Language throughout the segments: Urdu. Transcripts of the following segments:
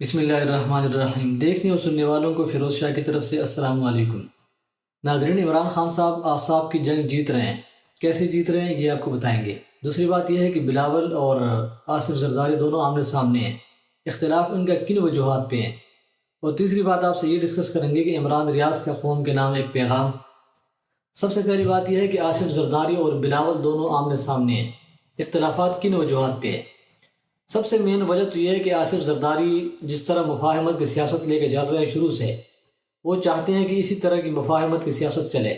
بسم اللہ الرحمن الرحیم۔ دیکھنے اور سننے والوں کو فیروز شاہ کی طرف سے السلام علیکم۔ ناظرین، عمران خان صاحب اعصاب کی جنگ جیت رہے ہیں۔ کیسے جیت رہے ہیں یہ آپ کو بتائیں گے۔ دوسری بات یہ ہے کہ بلاول اور آصف زرداری دونوں آمنے سامنے ہیں، اختلاف ان کا کن وجوہات پہ ہیں۔ اور تیسری بات آپ سے یہ ڈسکس کریں گے کہ عمران ریاض کا قوم کے نام ایک پیغام۔ سب سے پہلی بات یہ ہے کہ آصف زرداری اور بلاول دونوں آمنے سامنے ہیں، اختلافات کن وجوہات پہ ہیں۔ سب سے مین وجہ تو یہ ہے کہ آصف زرداری جس طرح مفاہمت کی سیاست لے کے چل رہے ہیں شروع سے، وہ چاہتے ہیں کہ اسی طرح کی مفاہمت کی سیاست چلے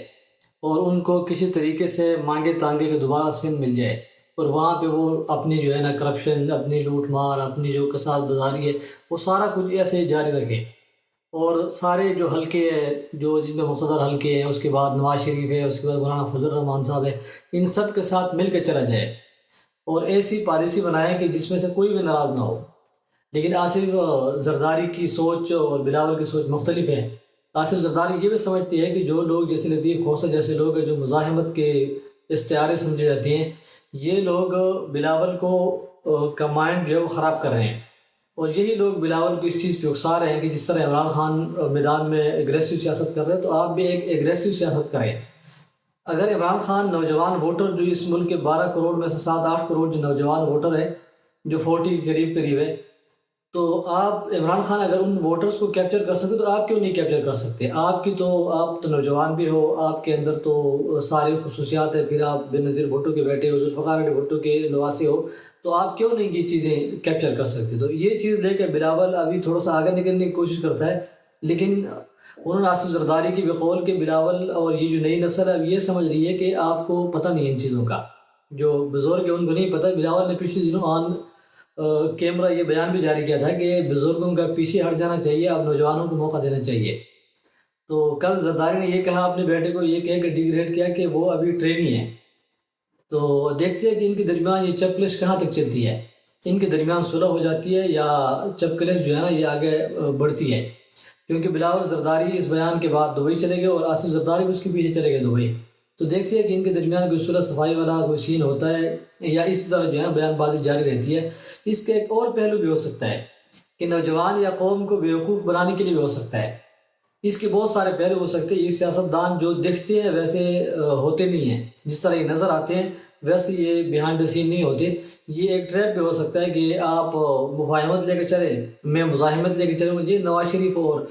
اور ان کو کسی طریقے سے مانگے تانگے کے دوبارہ سندھ مل جائے، اور وہاں پہ وہ اپنی جو ہے نا کرپشن، اپنی لوٹ مار، اپنی جو کساد بازاری ہے، وہ سارا کچھ ایسے جاری رکھیں۔ اور سارے جو حلقے ہیں، جو جن میں مقتدر حلقے ہیں، اس کے بعد نواز شریف ہے، اس کے بعد مولانا فضل الرحمان صاحب ہے، ان سب کے ساتھ مل کے چلا جائے اور ایسی پالیسی بنائیں کہ جس میں سے کوئی بھی ناراض نہ ہو۔ لیکن آصف زرداری کی سوچ اور بلاول کی سوچ مختلف ہے۔ آصف زرداری یہ بھی سمجھتی ہے کہ جو لوگ جیسے لطیف کھوسہ جیسے لوگ ہیں جو مزاحمت کے استعارے سمجھے جاتے ہیں، یہ لوگ بلاول کا مائنڈ جو ہے وہ خراب کر رہے ہیں، اور یہی لوگ بلاول کو اس چیز پہ اکسا رہے ہیں کہ جس طرح عمران خان میدان میں ایگریسو سیاست کر رہے ہیں تو آپ بھی ایک ایگریسو سیاست کریں۔ اگر عمران خان نوجوان ووٹر جو اس ملک کے 12 کروڑ میں سے 7-8 کروڑ جو نوجوان ووٹر ہیں، جو 40 کے قریب ہے، تو آپ عمران خان اگر ان ووٹرز کو کیپچر کر سکتے تو آپ کیوں نہیں کیپچر کر سکتے؟ آپ تو نوجوان بھی ہو، آپ کے اندر تو ساری خصوصیات ہیں، پھر آپ بے نظیر بھٹو کے بیٹے ہو، ذوالفقار علی بھٹو کے نواسے ہو، تو آپ کیوں نہیں یہ چیزیں کیپچر کر سکتے؟ تو یہ چیز لے کے بلاول ابھی تھوڑا سا آگے نکلنے کی کوشش کرتا ہے، لیکن انہوں نے آصف زرداری کی بقول کہ بلاول اور یہ جو نئی نسل ہے اب یہ سمجھ رہی ہے کہ آپ کو پتہ نہیں ہے ان چیزوں کا، جو بزرگ ہیں ان کو نہیں پتہ۔ بلاول نے پچھلے دنوں کیمرہ یہ بیان بھی جاری کیا تھا کہ بزرگوں کا پیچھے ہٹ جانا چاہیے، اب نوجوانوں کو موقع دینا چاہیے۔ تو کل زرداری نے یہ کہا اپنے بیٹے کو، یہ کہہ کے ڈیگریڈ کیا کہ وہ ابھی ٹرینی ہے۔ تو دیکھتے ہیں کہ ان کے درمیان یہ چپکلش کہاں تک چلتی ہے، ان کے درمیان صلح ہو جاتی ہے یا چپکلش جو ہے نا یہ آگے بڑھتی ہے، کیونکہ بلاول زرداری اس بیان کے بعد دبئی چلے گئے اور آصف زرداری بھی اس کے پیچھے چلے گئے دبئی۔ تو دیکھتے ہیں کہ ان کے درمیان کوئی صلح صفائی والا کوئی سین ہوتا ہے یا اسی طرح جو ہے نا بیان بازی جاری رہتی ہے۔ اس کا ایک اور پہلو بھی ہو سکتا ہے کہ نوجوان یا قوم کو بیوقوف بنانے کے لیے بھی ہو سکتا ہے۔ اس کے بہت سارے پہلو ہو سکتے ہیں۔ یہ سیاستدان جو دکھتے ہیں ویسے ہوتے نہیں ہیں، جس طرح یہ نظر آتے ہیں ویسے یہ بیہائنڈ دا سین نہیں ہوتے۔ یہ ایک ٹریپ بھی ہو سکتا ہے کہ آپ مفاہمت لے کے چلیں، میں مزاحمت لے کے چلوں، یہ نواز شریف اور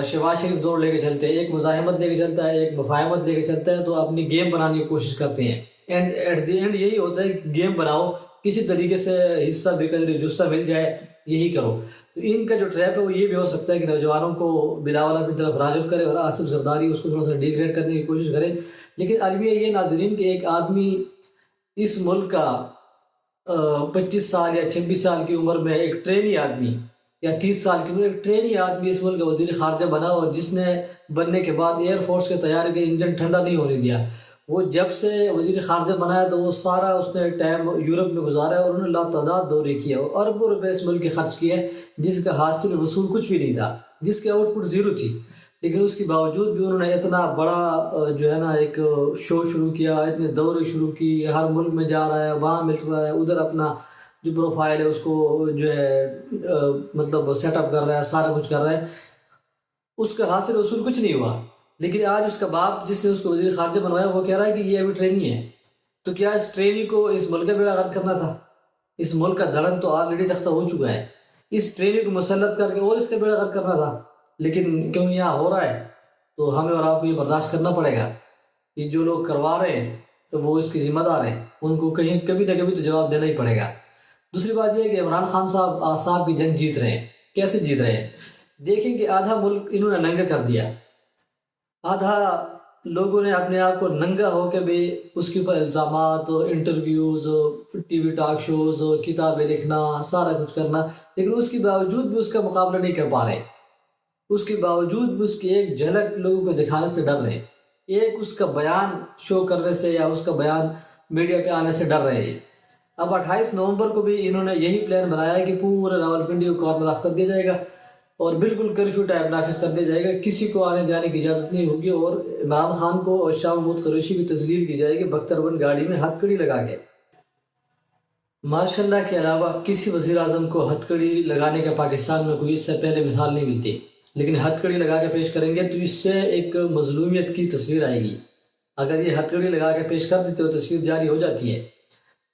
شہباز شریف دونوں لے کے چلتے ہیں، ایک مزاحمت لے کے چلتا ہے، ایک مفاہمت لے کے چلتا ہے، تو اپنی گیم بنانے کی کوشش کرتے ہیں۔ اینڈ ایٹ دی اینڈ یہی ہوتا ہے کہ گیم بناؤ، کسی طریقے سے حصہ بے قدری جسہ مل جائے، یہی کرو۔ تو ان کا جو ٹریپ ہے وہ یہ بھی ہو سکتا ہے کہ نوجوانوں کو بلاول اپنی طرف راغب کرے اور آصف زرداری اس کو تھوڑا سا ڈیگریڈ کرنے کی کوشش کرے۔ لیکن المیہ یہ ناظرین کہ ایک آدمی اس ملک کا 25 سال یا 26 سال کی عمر میں ایک ٹرینی آدمی یا 30 سال کی عمر ایک ٹرینی آدمی اس ملک کا وزیر خارجہ بنا، اور جس نے بننے کے بعد ایئر فورس کے طیارے کے انجن ٹھنڈا نہیں ہونے دیا۔ وہ جب سے وزیر خارجہ بنایا تو وہ سارا اس نے ٹائم یورپ میں گزارا ہے، اور انہوں نے لاتعداد دورے کیا اور اربوں روپے اس ملک کے خرچ کیے، جس کا حاصل وصول کچھ بھی نہیں تھا، جس کی آؤٹ پٹ زیرو تھی۔ لیکن اس کے باوجود بھی انہوں نے اتنا بڑا جو ہے نا ایک شو شروع کیا، اتنے دورے شروع کی، ہر ملک میں جا رہا ہے، وہاں مل رہا ہے، ادھر اپنا جو پروفائل ہے اس کو جو ہے مطلب سیٹ اپ کر رہا ہے، سارا کچھ کر رہا ہے۔ اس کا حاصل وصول کچھ نہیں ہوا۔ لیکن آج اس کا باپ جس نے اس کو وزیر خارجہ بنوایا وہ کہہ رہا ہے کہ یہ ابھی ٹرینی ہے۔ تو کیا اس ٹرینی کو اس ملک کا بیڑا غرق کرنا تھا؟ اس ملک کا دھڑن تو آلریڈی تختہ ہو چکا ہے، اس ٹرینی کو مسلط کر کے اور اس کا بیڑا غرق کرنا تھا۔ لیکن کیوں یہاں ہو رہا ہے تو ہمیں اور آپ کو یہ برداشت کرنا پڑے گا۔ یہ جو لوگ کروا رہے ہیں تو وہ اس کی ذمہ دار ہیں، ان کو کہیں کبھی نہ کبھی تو جواب دینا ہی پڑے گا۔ دوسری بات یہ ہے کہ عمران خان صاحب اعصاب کی جنگ جیت رہے ہیں۔ کیسے جیت رہے ہیں؟ دیکھیں کہ آدھا ملک انہوں نے ننگا کر دیا، آدھا لوگوں نے اپنے آپ کو ننگا ہو کے بھی اس کے اوپر الزامات، interviews, T V talk shows, کتابیں لکھنا، سارا کچھ کرنا، لیکن اس کے باوجود بھی اس کا مقابلہ نہیں کر پا رہے۔ اس کے باوجود بھی اس کی ایک جھلک لوگوں کو دکھانے سے ڈر رہے ہیں، ایک اس کا بیان شو کرنے سے یا اس کا بیان میڈیا پہ آنے سے ڈر رہے ہیں۔ اب 28 نومبر کو بھی انہوں نے یہی پلان بنایا ہے کہ پورے راولپنڈی کو کارنر آف کر دیا جائے گا اور بالکل کرفیو ٹائپ نافذ کر دیا جائے گا، کسی کو آنے جانے کی اجازت نہیں ہوگی، اور عمران خان کو اور شاہ محمود قریشی کی تذلیل کی جائے گی بختر بند گاڑی میں ہتھ کڑی لگا کے۔ ماشاء اللہ کے علاوہ کسی وزیر اعظم کو ہتھ کڑی لگانے کا پاکستان میں کوئی اس سے پہلے مثال نہیں ملتی، لیکن ہتھ کڑی لگا کے پیش کریں گے تو اس سے ایک مظلومیت کی تصویر آئے گی۔ اگر یہ ہتھ کڑی لگا کے پیش کر دیتے ہو، تصویر جاری ہو جاتی ہے،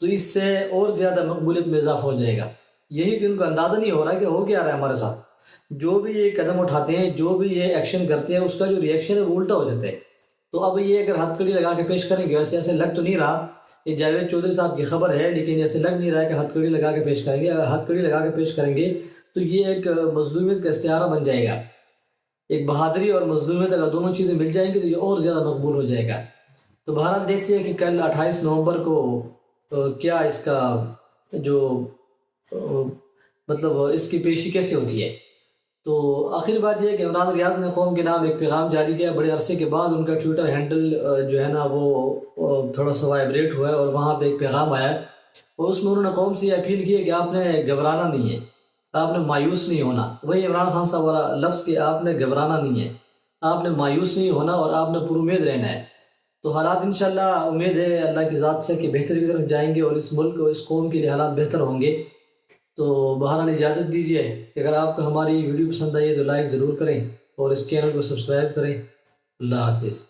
تو اس سے اور زیادہ مقبولیت میں اضافہ ہو جائے گا۔ یہی تو ان کو اندازہ نہیں ہو رہا کہ ہو کیا رہا ہے ہمارے ساتھ۔ جو بھی یہ قدم اٹھاتے ہیں، جو بھی یہ ایکشن کرتے ہیں، اس کا جو ریئیکشن ہے وہ الٹا ہو جاتا ہے۔ تو اب یہ اگر ہتھ کڑی لگا کے پیش کریں گے، ویسے ایسے لگ تو نہیں رہا، یہ جاوید چودھری صاحب کی خبر ہے، لیکن ایسے لگ نہیں رہا ہے کہ ہتھ کڑی لگا کے پیش کریں گے۔ اگر ہتھ کڑی لگا کے پیش کریں گے تو یہ ایک مظلومیت کا استعارہ بن جائے گا۔ ایک بہادری اور مظلومیت اگر دونوں چیزیں مل جائیں گی تو یہ اور زیادہ مقبول ہو جائے گا۔ تو بہرحال دیکھتے ہیں کہ کل 28 نومبر کو کیا اس کا جو مطلب اس کی پیشی کیسے ہوتی ہے۔ تو آخر بات یہ ہے کہ عمران ریاض نے قوم کے نام ایک پیغام جاری کیا۔ بڑے عرصے کے بعد ان کا ٹویٹر ہینڈل جو ہے نا وہ تھوڑا سا وائبریٹ ہوا ہے، اور وہاں پہ ایک پیغام آیا ہے، اور اس میں انہوں نے قوم سے یہ اپیل کی ہے کہ آپ نے گھبرانا نہیں ہے، آپ نے مایوس نہیں ہونا۔ وہی عمران خان صاحب والا لفظ کہ آپ نے گھبرانا نہیں ہے، آپ نے مایوس نہیں ہونا، اور آپ نے پر امید رہنا ہے۔ تو حالات انشاءاللہ امید ہے اللہ کی ذات سے کہ بہتر کی طرف جائیں گے، اور اس ملک اور اس قوم کے لیے حالات بہتر ہوں گے۔ تو بہرحال اجازت دیجیے کہ اگر آپ کو ہماری ویڈیو پسند آئی ہے تو لائک ضرور کریں، اور اس چینل کو سبسکرائب کریں۔ اللہ حافظ۔